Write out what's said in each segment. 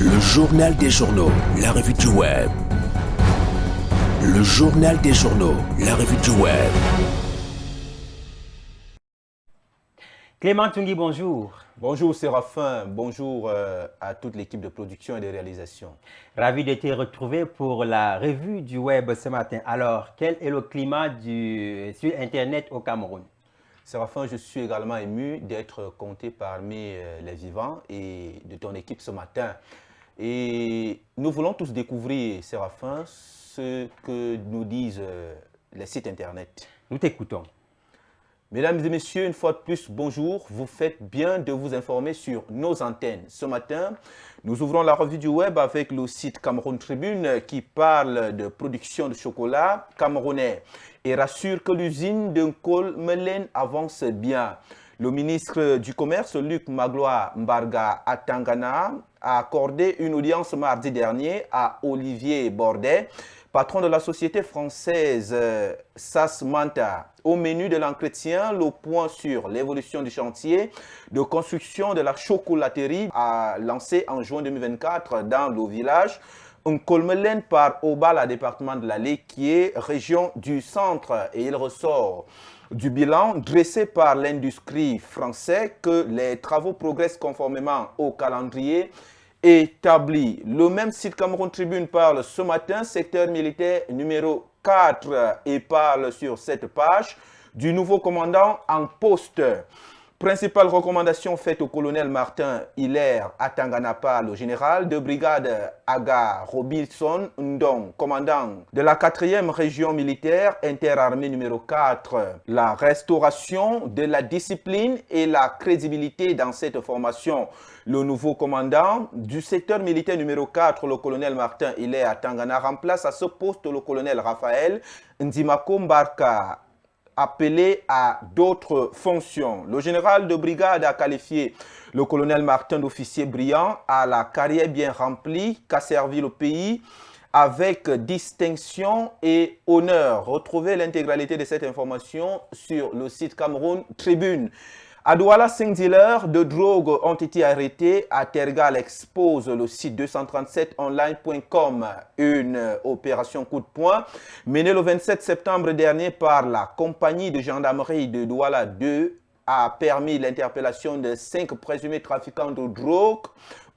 Le journal des journaux, la revue du web. Le journal des journaux, la revue du web. Clément Tungui, bonjour. Bonjour Séraphin, bonjour à toute l'équipe de production et de réalisation. Ravi de te retrouver pour la revue du web ce matin. Alors, quel est le climat sur Internet au Cameroun? Séraphin, je suis également ému d'être compté parmi les vivants et de ton équipe ce matin. Et nous voulons tous découvrir, Séraphin, ce que nous disent les sites Internet. Nous t'écoutons. Mesdames et messieurs, une fois de plus, bonjour. Vous faites bien de vous informer sur nos antennes. Ce matin, nous ouvrons la revue du web avec le site Cameroun Tribune qui parle de production de chocolat camerounais et rassure que l'usine de Nkolmelen avance bien. Le ministre du Commerce, Luc Magloire Mbarga Atangana, a accordé une audience mardi dernier à Olivier Bordet, patron de la société française SAS Manta. Au menu de l'entretien, le point sur l'évolution du chantier de construction de la chocolaterie a lancé en juin 2024 dans le village Nkolmelen par Obala, département de l'Alé, qui est région du centre. Et il ressort du bilan dressé par l'industrie française que les travaux progressent conformément au calendrier établi. Le même site Cameroun Tribune parle ce matin, secteur militaire numéro 4, et parle sur cette page du nouveau commandant en poste. Principale recommandation faite au colonel Martin Hilaire Atangana par le général de brigade Aga Robinson Ndong, commandant de la 4e région militaire interarmée numéro 4. La restauration de la discipline et la crédibilité dans cette formation. Le nouveau commandant du secteur militaire numéro 4, le colonel Martin Hilaire Atangana, remplace à ce poste le colonel Raphaël Ndimako Mbarka, appelé à d'autres fonctions. Le général de brigade a qualifié le colonel Martin d'officier brillant à la carrière bien remplie qu'a servi le pays avec distinction et honneur. Retrouvez l'intégralité de cette information sur le site Cameroun Tribune. À Douala, 5 dealers de drogue ont été arrêtés. À Tergal expose le site 237online.com. Une opération coup de poing menée le 27 septembre dernier par la compagnie de gendarmerie de Douala 2 a permis l'interpellation de 5 présumés trafiquants de drogue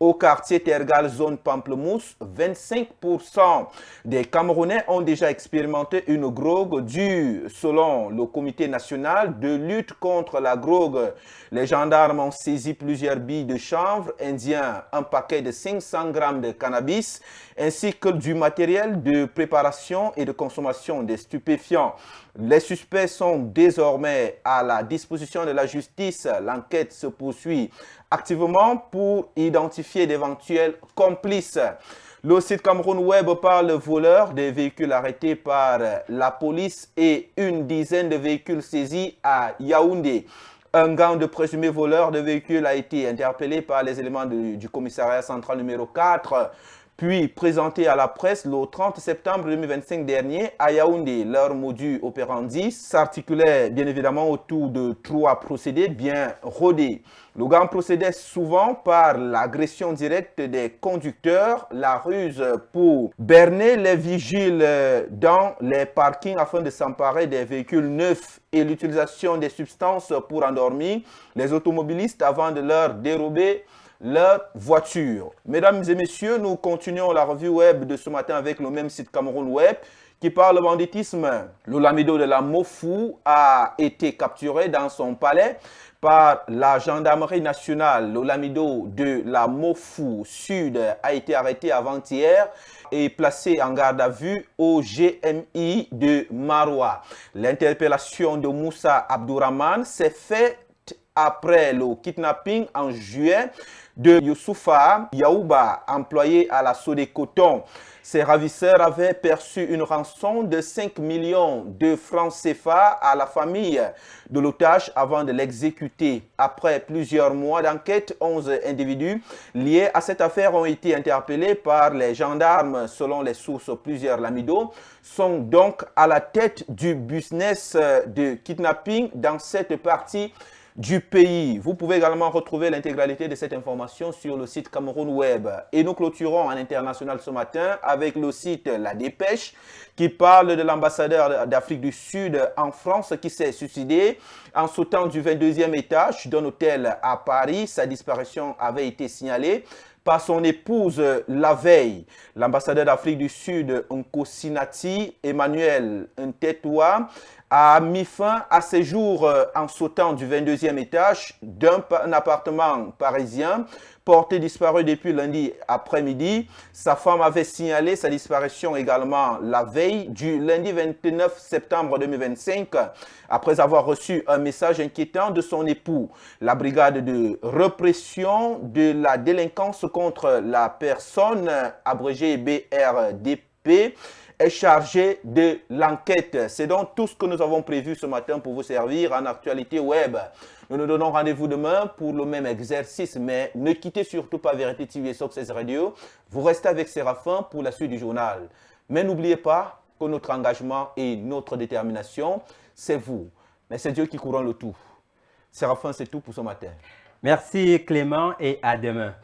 au quartier Tergal, zone Pamplemousse. 25% des Camerounais ont déjà expérimenté une drogue due, selon le comité national de lutte contre la drogue. Les gendarmes ont saisi plusieurs billes de chanvre indien, un paquet de 500 grammes de cannabis, ainsi que du matériel de préparation et de consommation des stupéfiants. Les suspects sont désormais à la disposition de la justice. L'enquête se poursuit activement pour identifier d'éventuels complices. Le site Cameroun Web parle de voleurs, des véhicules arrêtés par la police et une dizaine de véhicules saisis à Yaoundé. Un gang de présumés voleurs de véhicules a été interpellé par les éléments du commissariat central numéro 4, puis présenté à la presse le 30 septembre 2025 dernier à Yaoundé. Leur modus operandi s'articulait bien évidemment autour de 3 procédés bien rodés. Le gang procédait souvent par l'agression directe des conducteurs, la ruse pour berner les vigiles dans les parkings afin de s'emparer des véhicules neufs et l'utilisation des substances pour endormir les automobilistes avant de leur dérober leur voiture. Mesdames et messieurs, nous continuons la revue web de ce matin avec le même site Cameroun Web qui parle banditisme. Le lamido de la Mofu a été capturé dans son palais par la gendarmerie nationale. Le lamido de la Mofu Sud a été arrêté avant-hier et placé en garde à vue au GMI de Maroua. L'interpellation de Moussa Abdourahman s'est faite après le kidnapping en juillet de Youssoufa Yaouba, employé à la Sodé-Coton. Ces ravisseurs avaient perçu une rançon de 5 millions de francs CFA à la famille de l'otage avant de l'exécuter. Après plusieurs mois d'enquête, 11 individus liés à cette affaire ont été interpellés par les gendarmes. Selon les sources, plusieurs lamidos sont donc à la tête du business de kidnapping dans cette partie du pays. Vous pouvez également retrouver l'intégralité de cette information sur le site Cameroun Web. Et nous clôturons en international ce matin avec le site La Dépêche qui parle de l'ambassadeur d'Afrique du Sud en France qui s'est suicidé en sautant du 22e étage d'un hôtel à Paris. Sa disparition avait été signalée par son épouse la veille. L'ambassadeur d'Afrique du Sud, Nkosinati Emmanuel Ntetwa, a mis fin à ses jours en sautant du 22e étage d'un appartement parisien porté disparu depuis lundi après-midi. Sa femme avait signalé sa disparition également la veille du lundi 29 septembre 2025 après avoir reçu un message inquiétant de son époux. La brigade de répression de la délinquance contre la personne, abrégée BRDP, est chargé de l'enquête. C'est donc tout ce que nous avons prévu ce matin pour vous servir en actualité web. Nous nous donnons rendez-vous demain pour le même exercice, mais ne quittez surtout pas Vérité TV et Success Radio. Vous restez avec Séraphin pour la suite du journal. Mais n'oubliez pas que notre engagement et notre détermination, c'est vous. Mais c'est Dieu qui couronne le tout. Séraphin, c'est tout pour ce matin. Merci Clément et à demain.